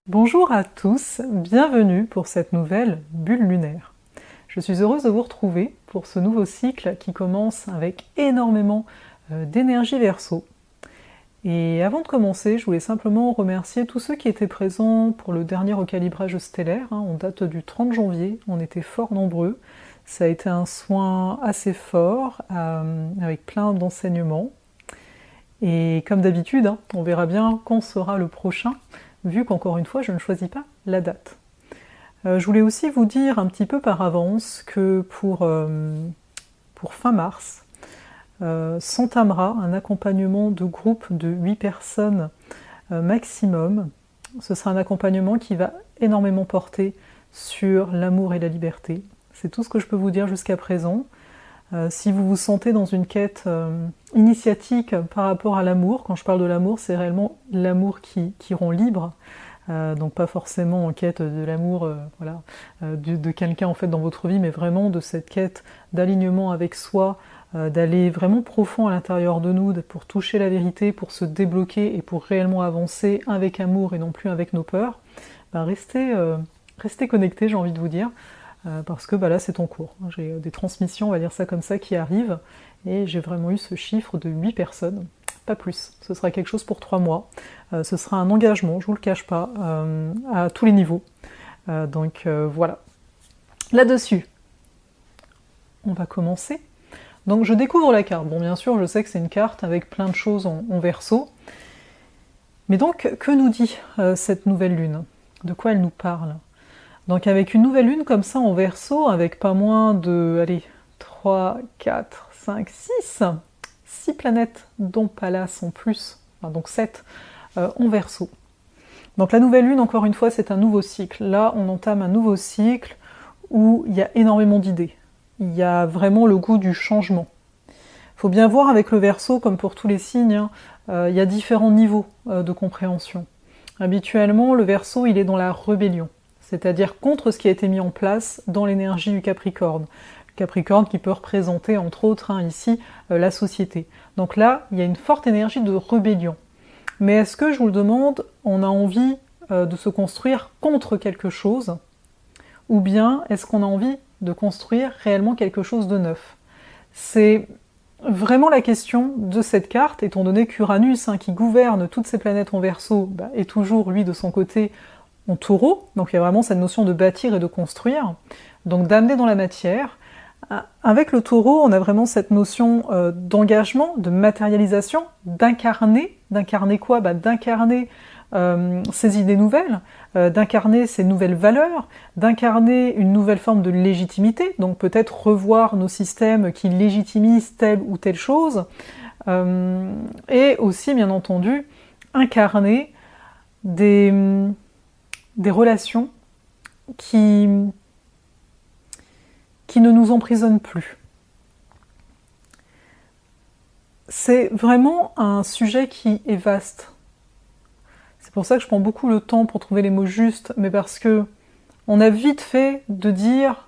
Bonjour à tous, bienvenue pour cette nouvelle bulle lunaire. Je suis heureuse de vous retrouver pour ce nouveau cycle qui commence avec énormément d'énergie Verseau. Et avant de commencer, je voulais simplement remercier tous ceux qui étaient présents pour le dernier recalibrage stellaire. On date du 30 janvier, on était fort nombreux. Ça a été un soin assez fort, avec plein d'enseignements. Et comme d'habitude, on verra bien quand sera le prochain, vu qu'encore une fois, je ne choisis pas la date. Je voulais aussi vous dire un petit peu par avance que pour fin mars, s'entamera un accompagnement de groupe de 8 personnes maximum. Ce sera un accompagnement qui va énormément porter sur l'amour et la liberté. C'est tout ce que je peux vous dire jusqu'à présent. Si vous vous sentez dans une quête initiatique par rapport à l'amour, quand je parle de l'amour, c'est réellement l'amour qui rend libre, donc pas forcément en quête de l'amour de quelqu'un en fait dans votre vie, mais vraiment de cette quête d'alignement avec soi, d'aller vraiment profond à l'intérieur de nous, pour toucher la vérité, pour se débloquer et pour réellement avancer avec amour et non plus avec nos peurs. Restez connectés, j'ai envie de vous dire. Parce que là c'est en cours. J'ai des transmissions, on va dire ça comme ça, qui arrivent, et j'ai vraiment eu ce chiffre de 8 personnes, pas plus. Ce sera quelque chose pour 3 mois. Ce sera un engagement, je vous le cache pas, à tous les niveaux. Voilà. Là-dessus, on va commencer. Donc je découvre la carte. Bon, bien sûr, je sais que c'est une carte avec plein de choses en Verseau. Mais donc, que nous dit cette nouvelle lune? De quoi elle nous parle? Donc avec une nouvelle lune comme ça en Verseau, avec pas moins de 3, 4, 5, 6 planètes, dont Pallas en plus, donc 7 en Verseau. Donc la nouvelle lune, encore une fois, c'est un nouveau cycle. Là, on entame un nouveau cycle où il y a énormément d'idées. Il y a vraiment le goût du changement. Il faut bien voir avec le Verseau, comme pour tous les signes, il y a différents niveaux de compréhension. Habituellement, le Verseau, il est dans la rébellion, c'est-à-dire contre ce qui a été mis en place dans l'énergie du Capricorne. Le Capricorne qui peut représenter, entre autres, ici, la société. Donc là, il y a une forte énergie de rébellion. Mais est-ce que, je vous le demande, on a envie de se construire contre quelque chose, ou bien est-ce qu'on a envie de construire réellement quelque chose de neuf? C'est vraiment la question de cette carte, étant donné qu'Uranus, qui gouverne toutes ces planètes en Verseau, est toujours, lui, de son côté, en Taureau, donc il y a vraiment cette notion de bâtir et de construire, donc d'amener dans la matière. Avec le Taureau, on a vraiment cette notion d'engagement, de matérialisation, d'incarner. D'incarner quoi? D'incarner ces idées nouvelles, d'incarner ces nouvelles valeurs, d'incarner une nouvelle forme de légitimité, donc peut-être revoir nos systèmes qui légitimisent telle ou telle chose, et aussi, bien entendu, incarner des relations qui ne nous emprisonnent plus. C'est vraiment un sujet qui est vaste. C'est pour ça que je prends beaucoup le temps pour trouver les mots justes, mais parce que on a vite fait de dire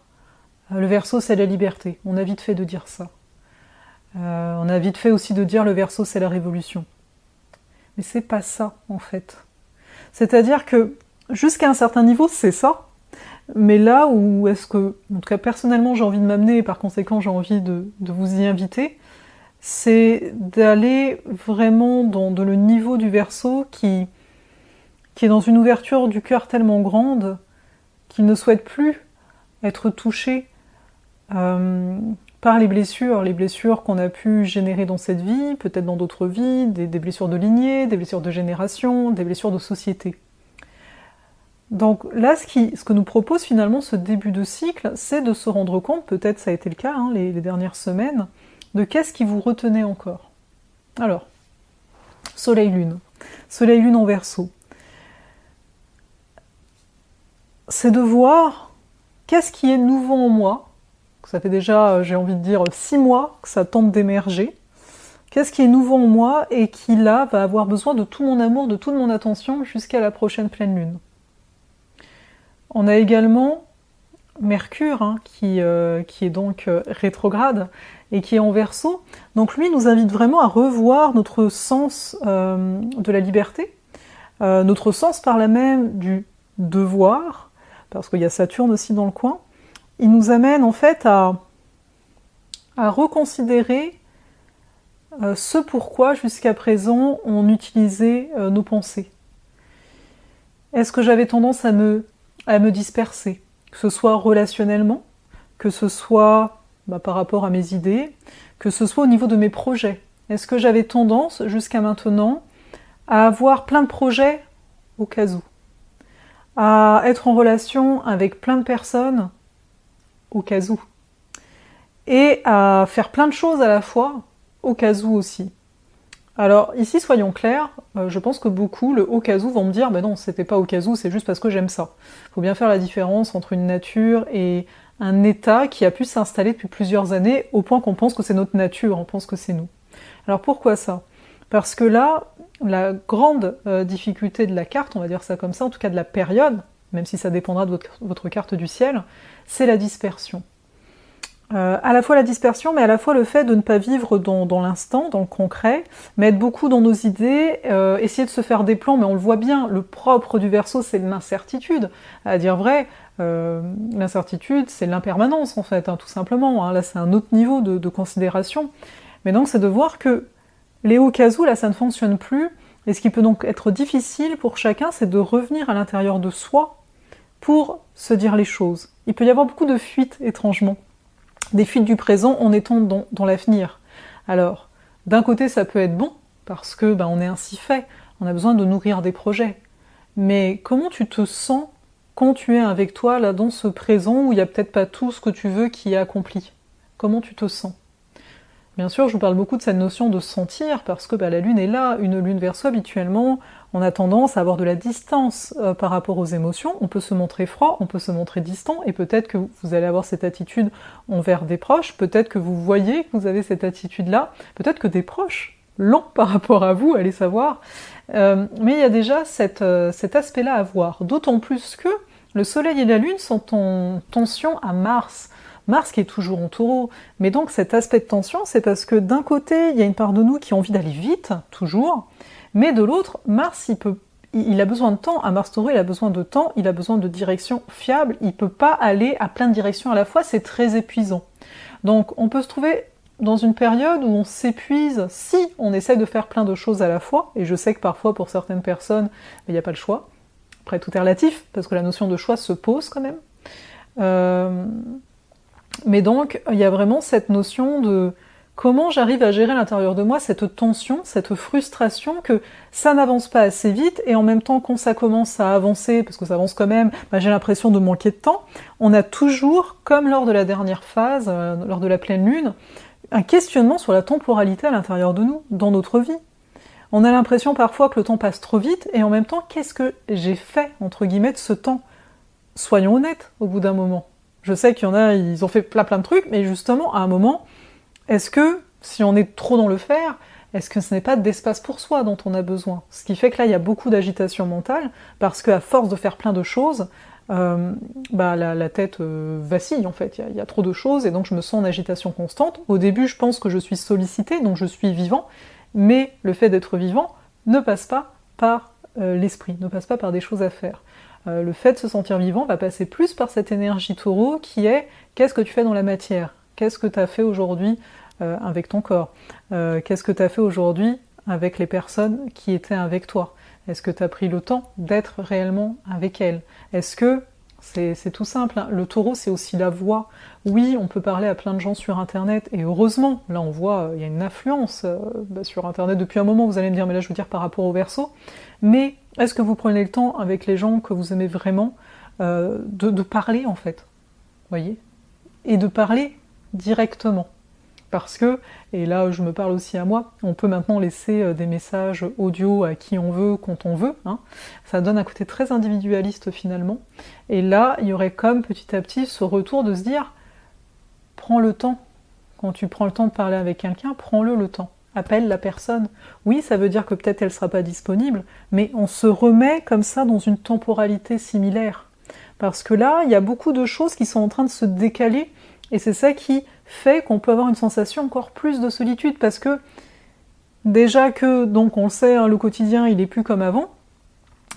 le Verseau c'est la liberté. On a vite fait de dire ça. On a vite fait aussi de dire le Verseau c'est la révolution. Mais c'est pas ça en fait. C'est-à-dire que jusqu'à un certain niveau, c'est ça. Mais là où est-ce que, en tout cas personnellement, j'ai envie de m'amener, et par conséquent j'ai envie de vous y inviter, c'est d'aller vraiment dans le niveau du Verseau qui est dans une ouverture du cœur tellement grande qu'il ne souhaite plus être touché par les blessures qu'on a pu générer dans cette vie, peut-être dans d'autres vies, des blessures de lignée, des blessures de génération, des blessures de société. Donc là, ce que nous propose finalement ce début de cycle, c'est de se rendre compte, peut-être ça a été le cas les dernières semaines, de qu'est-ce qui vous retenait encore. Alors, Soleil-Lune en Verseau. C'est de voir qu'est-ce qui est nouveau en moi. Ça fait déjà, j'ai envie de dire, 6 mois que ça tente d'émerger. Qu'est-ce qui est nouveau en moi et qui là va avoir besoin de tout mon amour, de toute mon attention jusqu'à la prochaine pleine lune. On a également Mercure qui est donc rétrograde et qui est en Verseau. Donc lui nous invite vraiment à revoir notre sens de la liberté, notre sens par là même du devoir, parce qu'il y a Saturne aussi dans le coin, il nous amène en fait à reconsidérer ce pourquoi jusqu'à présent on utilisait nos pensées. Est-ce que j'avais tendance à me disperser, que ce soit relationnellement, que ce soit par rapport à mes idées, que ce soit au niveau de mes projets? Est-ce que j'avais tendance jusqu'à maintenant à avoir plein de projets au cas où, à être en relation avec plein de personnes au cas où, et à faire plein de choses à la fois au cas où aussi? Alors ici, soyons clairs, je pense que beaucoup, le au cas où, vont me dire non, c'était pas au cas où, c'est juste parce que j'aime ça. Il faut bien faire la différence entre une nature et un état qui a pu s'installer depuis plusieurs années, au point qu'on pense que c'est notre nature, on pense que c'est nous. Alors pourquoi ça? Parce que là, la grande difficulté de la carte, on va dire ça comme ça, en tout cas de la période, même si ça dépendra de votre carte du ciel, c'est la dispersion. À la fois la dispersion, mais à la fois le fait de ne pas vivre dans l'instant, dans le concret, mais être beaucoup dans nos idées, essayer de se faire des plans, mais on le voit bien, le propre du Verseau, c'est l'incertitude. À dire vrai, l'incertitude, c'est l'impermanence en fait, tout simplement. Là, c'est un autre niveau de considération. Mais donc, c'est de voir que les au cas où, là, ça ne fonctionne plus, et ce qui peut donc être difficile pour chacun, c'est de revenir à l'intérieur de soi pour se dire les choses. Il peut y avoir beaucoup de fuites, étrangement. Des fuites du présent en étant dans l'avenir. Alors, d'un côté, ça peut être bon, parce que on est ainsi fait, on a besoin de nourrir des projets. Mais comment tu te sens quand tu es avec toi, là, dans ce présent, où il n'y a peut-être pas tout ce que tu veux qui est accompli? Comment tu te sens? Bien sûr, je vous parle beaucoup de cette notion de sentir, parce que la Lune est là, une Lune Verseau, habituellement, on a tendance à avoir de la distance par rapport aux émotions, on peut se montrer froid, on peut se montrer distant, et peut-être que vous allez avoir cette attitude envers des proches, peut-être que vous voyez que vous avez cette attitude-là, peut-être que des proches l'ont par rapport à vous, allez savoir, mais il y a déjà cet aspect-là à voir, d'autant plus que le Soleil et la Lune sont en tension à Mars, Mars qui est toujours en Taureau, mais donc cet aspect de tension, c'est parce que d'un côté, il y a une part de nous qui a envie d'aller vite, toujours, mais de l'autre, Mars, il a besoin de temps, à Mars Taureau, il a besoin de temps, il a besoin de direction fiable, il peut pas aller à plein de directions à la fois, c'est très épuisant. Donc on peut se trouver dans une période où on s'épuise si on essaie de faire plein de choses à la fois, et je sais que parfois pour certaines personnes, il n'y a pas le choix. Après tout est relatif, parce que la notion de choix se pose quand même. Mais donc, il y a vraiment cette notion de comment j'arrive à gérer à l'intérieur de moi cette tension, cette frustration que ça n'avance pas assez vite, et en même temps, quand ça commence à avancer, parce que ça avance quand même, j'ai l'impression de manquer de temps, on a toujours, comme lors de la dernière phase, lors de la pleine lune, un questionnement sur la temporalité à l'intérieur de nous, dans notre vie. On a l'impression parfois que le temps passe trop vite, et en même temps, qu'est-ce que j'ai fait, entre guillemets, de ce temps? Soyons honnêtes, au bout d'un moment. Je sais qu'il y en a, ils ont fait plein de trucs, mais justement, à un moment, est-ce que, si on est trop dans le faire, est-ce que ce n'est pas d'espace pour soi dont on a besoin? Ce qui fait que là, il y a beaucoup d'agitation mentale, parce qu'à force de faire plein de choses, la tête vacille en fait, il y a trop de choses, et donc je me sens en agitation constante. Au début, je pense que je suis sollicitée, donc je suis vivant, mais le fait d'être vivant ne passe pas par l'esprit, ne passe pas par des choses à faire. Le fait de se sentir vivant va passer plus par cette énergie taureau qui est qu'est-ce que tu fais dans la matière? Qu'est-ce que tu as fait aujourd'hui avec ton corps? Qu'est-ce que tu as fait aujourd'hui avec les personnes qui étaient avec toi? Est-ce que tu as pris le temps d'être réellement avec elles? Est-ce que, c'est tout simple, hein, le taureau c'est aussi la voix. Oui, on peut parler à plein de gens sur internet, et heureusement, là on voit, il y a une affluence sur internet depuis un moment, vous allez me dire, mais là je veux dire par rapport au Verseau, mais est-ce que vous prenez le temps avec les gens que vous aimez vraiment de parler en fait, voyez, et de parler directement? Parce que, et là je me parle aussi à moi, on peut maintenant laisser des messages audio à qui on veut, quand on veut, hein. Ça donne un côté très individualiste finalement, et là il y aurait comme petit à petit ce retour de se dire, prends le temps, quand tu prends le temps de parler avec quelqu'un, prends-le le temps. Appelle la personne. Oui, ça veut dire que peut-être elle ne sera pas disponible, mais on se remet comme ça dans une temporalité similaire. Parce que là, il y a beaucoup de choses qui sont en train de se décaler, et c'est ça qui fait qu'on peut avoir une sensation encore plus de solitude, parce que déjà que, donc on le sait, hein, le quotidien il est plus comme avant,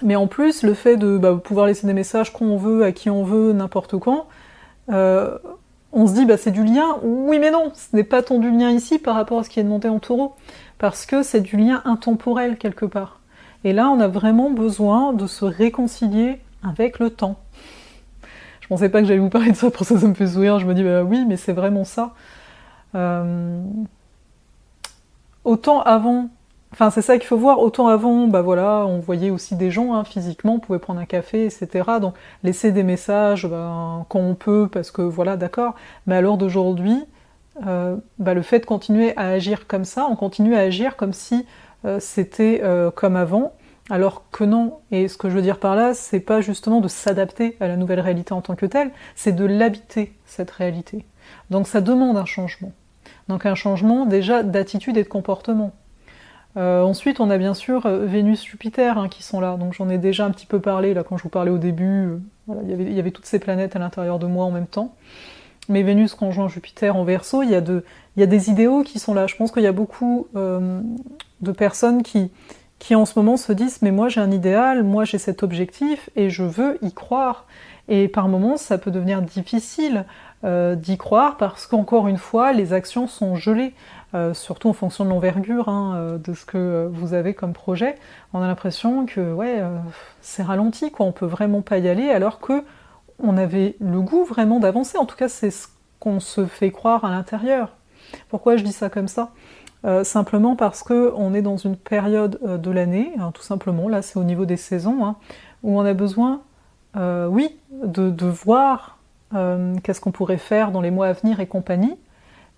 Mais en plus, le fait de pouvoir laisser des messages quand on veut, à qui on veut, n'importe quand, on se dit c'est du lien. Oui mais non, ce n'est pas tant du lien ici par rapport à ce qui est demandé en taureau, parce que c'est du lien intemporel quelque part. Et là, on a vraiment besoin de se réconcilier avec le temps. Je pensais pas que j'allais vous parler de ça, pour ça me fait sourire, je me dis oui, mais c'est vraiment ça. Autant avant, enfin c'est ça qu'il faut voir, autant avant, voilà, on voyait aussi des gens physiquement, on pouvait prendre un café, etc. Donc laisser des messages quand on peut, parce que voilà, d'accord. Mais à l'heure d'aujourd'hui, le fait de continuer à agir comme ça, on continue à agir comme si c'était comme avant, alors que non. Et ce que je veux dire par là, c'est pas justement de s'adapter à la nouvelle réalité en tant que telle, c'est de l'habiter, cette réalité. Donc ça demande un changement. Donc un changement déjà d'attitude et de comportement. Ensuite, on a bien sûr Vénus-Jupiter qui sont là. Donc j'en ai déjà un petit peu parlé là quand je vous parlais au début. Voilà, il y avait toutes ces planètes à l'intérieur de moi en même temps. Mais Vénus conjoint Jupiter en Verseau, il y a des idéaux qui sont là. Je pense qu'il y a beaucoup de personnes qui en ce moment se disent mais moi j'ai un idéal, moi j'ai cet objectif et je veux y croire. Et par moments ça peut devenir difficile d'y croire parce qu'encore une fois les actions sont gelées, surtout en fonction de l'envergure de ce que vous avez comme projet. On a l'impression que c'est ralenti, quoi. On peut vraiment pas y aller alors que on avait le goût vraiment d'avancer. En tout cas c'est ce qu'on se fait croire à l'intérieur. Pourquoi je dis ça comme ça ? Simplement parce qu'on est dans une période de l'année, tout simplement, là c'est au niveau des saisons, où on a besoin, de voir qu'est-ce qu'on pourrait faire dans les mois à venir et compagnie,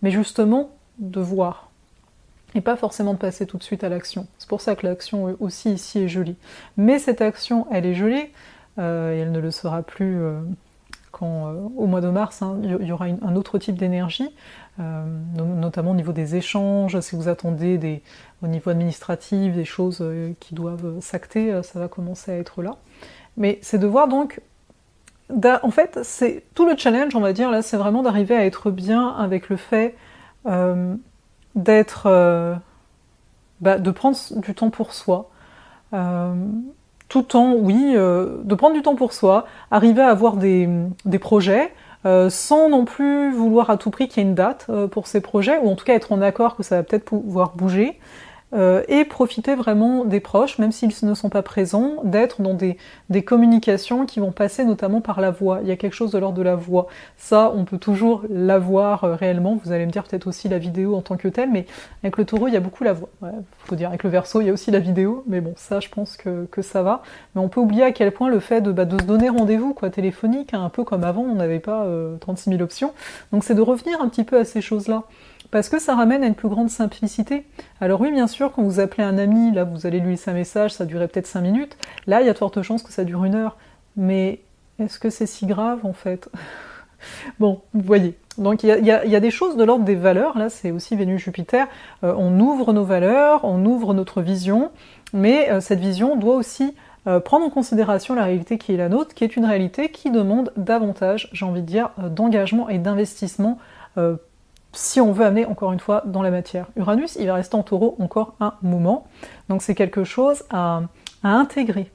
mais justement de voir, et pas forcément de passer tout de suite à l'action. C'est pour ça que l'action aussi ici est jolie. Mais cette action, elle est jolie, et elle ne le sera plus quand au mois de mars, il y aura un autre type d'énergie, notamment au niveau des échanges, si vous attendez au niveau administratif des choses qui doivent s'acter, ça va commencer à être là. Mais c'est de voir donc, en fait, c'est tout le challenge, on va dire, là, c'est vraiment d'arriver à être bien avec le fait de prendre du temps pour soi, tout en, de prendre du temps pour soi, arriver à avoir des projets, sans non plus vouloir à tout prix qu'il y ait une date pour ces projets, ou en tout cas être en accord que ça va peut-être pouvoir bouger, et profiter vraiment des proches, même s'ils ne sont pas présents, d'être dans des communications qui vont passer notamment par la voix. Il y a quelque chose de l'ordre de la voix. Ça, on peut toujours l'avoir réellement. Vous allez me dire peut-être aussi la vidéo en tant que telle, mais avec le taureau, il y a beaucoup la voix. Ouais, faut dire, avec le verseau, il y a aussi la vidéo, mais bon, ça, je pense que ça va. Mais on peut oublier à quel point le fait de se donner rendez-vous téléphonique, un peu comme avant, on n'avait pas 36 000 options. Donc c'est de revenir un petit peu à ces choses-là. Parce que ça ramène à une plus grande simplicité. Alors oui, bien sûr, quand vous appelez un ami, là, vous allez lui laisser un message, ça durait peut-être 5 minutes. Là, il y a de fortes chances que ça dure 1 heure. Mais est-ce que c'est si grave, en fait? Bon, vous voyez. Donc il y a des choses de l'ordre des valeurs, là, c'est aussi Vénus-Jupiter. On ouvre nos valeurs, on ouvre notre vision, mais cette vision doit aussi prendre en considération la réalité qui est la nôtre, qui est une réalité qui demande davantage, j'ai envie de dire, d'engagement et d'investissement si on veut amener, encore une fois, dans la matière. Uranus, il va rester en taureau encore un moment, donc c'est quelque chose à intégrer.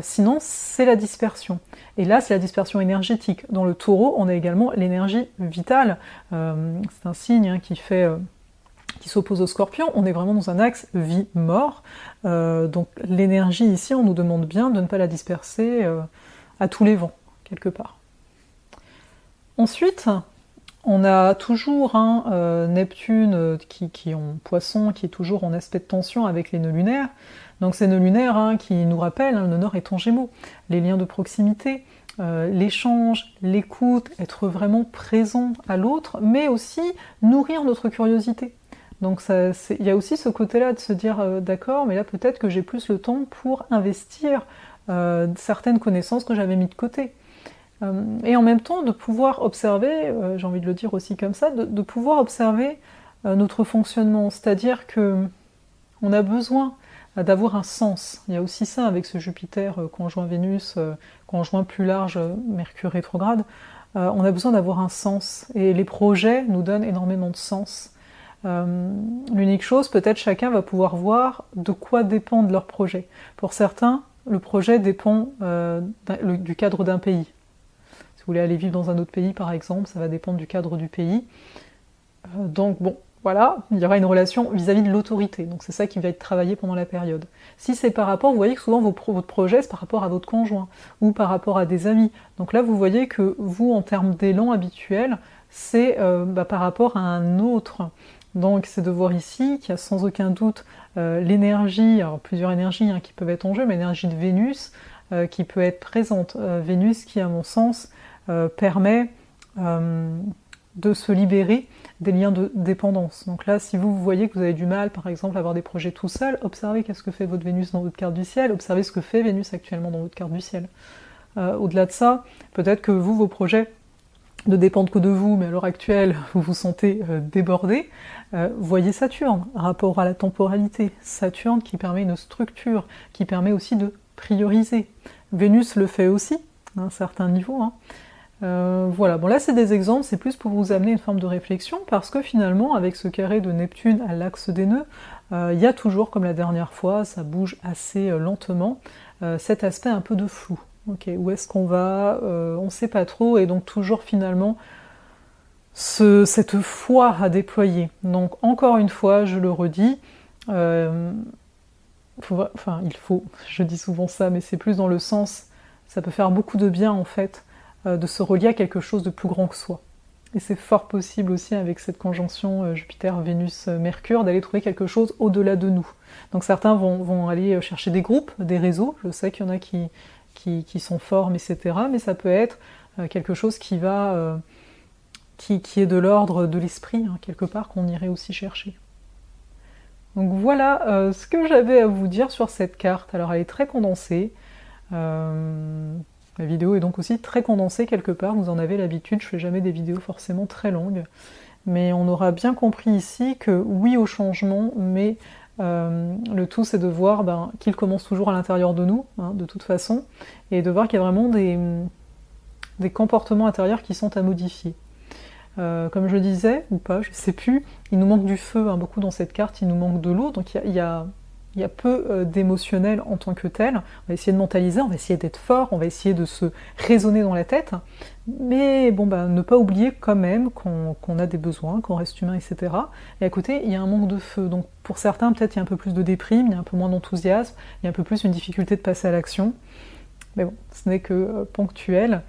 Sinon, c'est la dispersion. Et là, c'est la dispersion énergétique. Dans le taureau, on a également l'énergie vitale. C'est un signe qui s'oppose au scorpion. On est vraiment dans un axe vie-mort. Donc l'énergie ici, on nous demande bien de ne pas la disperser à tous les vents, quelque part. Ensuite, on a toujours Neptune qui est en poisson, qui est toujours en aspect de tension avec les nœuds lunaires. Donc ces nœuds lunaires qui nous rappellent, le Nord est en Gémeaux, les liens de proximité, l'échange, l'écoute, être vraiment présent à l'autre, mais aussi nourrir notre curiosité. Donc il y a aussi ce côté-là de se dire d'accord, mais là peut-être que j'ai plus le temps pour investir certaines connaissances que j'avais mis de côté. Et en même temps de pouvoir observer, j'ai envie de le dire aussi comme ça, de pouvoir observer notre fonctionnement, c'est-à-dire que on a besoin d'avoir un sens. Il y a aussi ça avec ce Jupiter conjoint Vénus, conjoint plus large Mercure rétrograde, on a besoin d'avoir un sens, et les projets nous donnent énormément de sens. L'unique chose, peut-être chacun va pouvoir voir de quoi dépendent leurs projets. Pour certains, le projet dépend du cadre d'un pays. Si vous voulez aller vivre dans un autre pays, par exemple, ça va dépendre du cadre du pays. Donc bon, voilà, il y aura une relation vis-à-vis de l'autorité. Donc c'est ça qui va être travaillé pendant la période. Si c'est par rapport, vous voyez que souvent votre projet, c'est par rapport à votre conjoint ou par rapport à des amis. Donc là, vous voyez que vous, en termes d'élan habituel, c'est par rapport à un autre. Donc c'est de voir ici qu'il y a sans aucun doute l'énergie, alors plusieurs énergies qui peuvent être en jeu, mais l'énergie de Vénus qui peut être présente. Vénus qui, à mon sens, permet de se libérer des liens de dépendance. Donc là, si vous voyez que vous avez du mal, par exemple, à avoir des projets tout seul, observez qu'est-ce que fait votre Vénus dans votre carte du ciel, observez ce que fait Vénus actuellement dans votre carte du ciel. Au-delà de ça, peut-être que vous, vos projets ne dépendent que de vous, mais à l'heure actuelle, vous vous sentez débordé. Voyez Saturne, rapport à la temporalité. Saturne qui permet une structure, qui permet aussi de prioriser. Vénus le fait aussi, à un certain niveau. Voilà, bon là c'est des exemples, c'est plus pour vous amener une forme de réflexion, parce que finalement, avec ce carré de Neptune à l'axe des nœuds, il y a toujours, comme la dernière fois, ça bouge assez lentement, cet aspect un peu de flou. Ok, où est-ce qu'on va, on ne sait pas trop, et donc toujours finalement cette foi à déployer. Donc encore une fois, je le redis, il faut, je dis souvent ça, mais c'est plus dans le sens, ça peut faire beaucoup de bien en fait, de se relier à quelque chose de plus grand que soi. Et c'est fort possible aussi avec cette conjonction Jupiter-Vénus-Mercure d'aller trouver quelque chose au-delà de nous. Donc certains vont aller chercher des groupes, des réseaux, je sais qu'il y en a qui sont formes, etc. Mais ça peut être quelque chose qui est de l'ordre de l'esprit, quelque part, qu'on irait aussi chercher. Donc voilà ce que j'avais à vous dire sur cette carte. Alors elle est très condensée. La vidéo est donc aussi très condensée quelque part, vous en avez l'habitude, je fais jamais des vidéos forcément très longues. Mais on aura bien compris ici que oui au changement, mais le tout c'est de voir qu'il commence toujours à l'intérieur de nous, de toute façon, et de voir qu'il y a vraiment des comportements intérieurs qui sont à modifier. Comme je disais, ou pas, je sais plus, il nous manque du feu, beaucoup dans cette carte, il nous manque de l'eau, donc il y a peu d'émotionnel en tant que tel. On va essayer de mentaliser, on va essayer d'être fort, on va essayer de se raisonner dans la tête, mais bon, ne pas oublier quand même qu'on a des besoins, qu'on reste humain, etc. Et à côté, il y a un manque de feu. Donc pour certains, peut-être il y a un peu plus de déprime, il y a un peu moins d'enthousiasme, il y a un peu plus une difficulté de passer à l'action. Mais bon, ce n'est que ponctuel.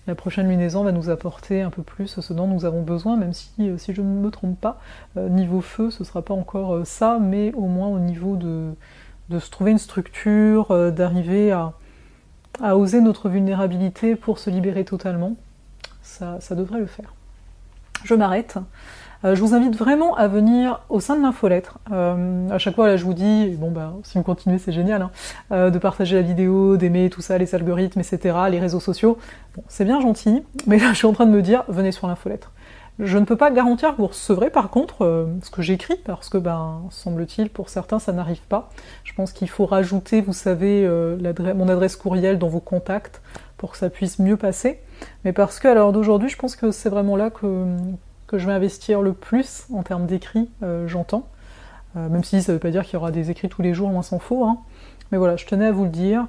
La prochaine lunaison va nous apporter un peu plus ce dont nous avons besoin, même si je ne me trompe pas, niveau feu, ce ne sera pas encore ça, mais au moins au niveau de se trouver une structure, d'arriver à oser notre vulnérabilité pour se libérer totalement. Ça devrait le faire. Je m'arrête. Je vous invite vraiment à venir au sein de l'infolettre. À chaque fois, là, je vous dis, si vous continuez, c'est génial, de partager la vidéo, d'aimer tout ça, les algorithmes, etc., les réseaux sociaux. Bon, c'est bien gentil, mais là, je suis en train de me dire, venez sur l'infolettre. Je ne peux pas garantir que vous recevrez, par contre, ce que j'écris, parce que, semble-t-il, pour certains, ça n'arrive pas. Je pense qu'il faut rajouter, vous savez, mon adresse courriel dans vos contacts, pour que ça puisse mieux passer. Mais parce qu'à l'heure d'aujourd'hui, je pense que c'est vraiment là que je vais investir le plus en termes d'écrits, j'entends. Même si ça ne veut pas dire qu'il y aura des écrits tous les jours, loin s'en faut. Mais voilà, je tenais à vous le dire.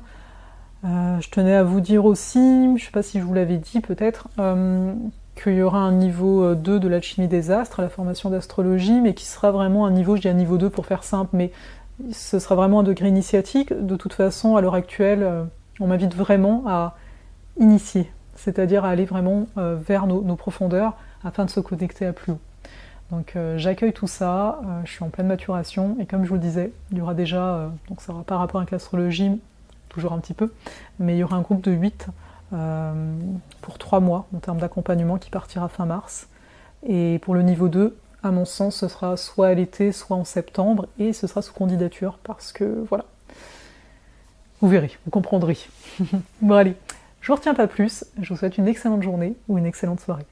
Je tenais à vous dire aussi, je ne sais pas si je vous l'avais dit peut-être, qu'il y aura un niveau 2 de l'alchimie des astres, la formation d'astrologie, mais qui sera vraiment un niveau, je dis un niveau 2 pour faire simple, mais ce sera vraiment un degré initiatique. De toute façon, à l'heure actuelle, on m'invite vraiment à initier, c'est-à-dire à aller vraiment vers nos profondeurs, afin de se connecter à plus haut. Donc j'accueille tout ça, je suis en pleine maturation, et comme je vous le disais, il y aura déjà, donc ça n'aura pas rapport avec l'astrologie, toujours un petit peu, mais il y aura un groupe de 8 pour 3 mois en termes d'accompagnement qui partira fin mars. Et pour le niveau 2, à mon sens, ce sera soit à l'été, soit en septembre, et ce sera sous candidature, parce que voilà. Vous verrez, vous comprendrez. Bon allez, je vous retiens pas plus, je vous souhaite une excellente journée ou une excellente soirée.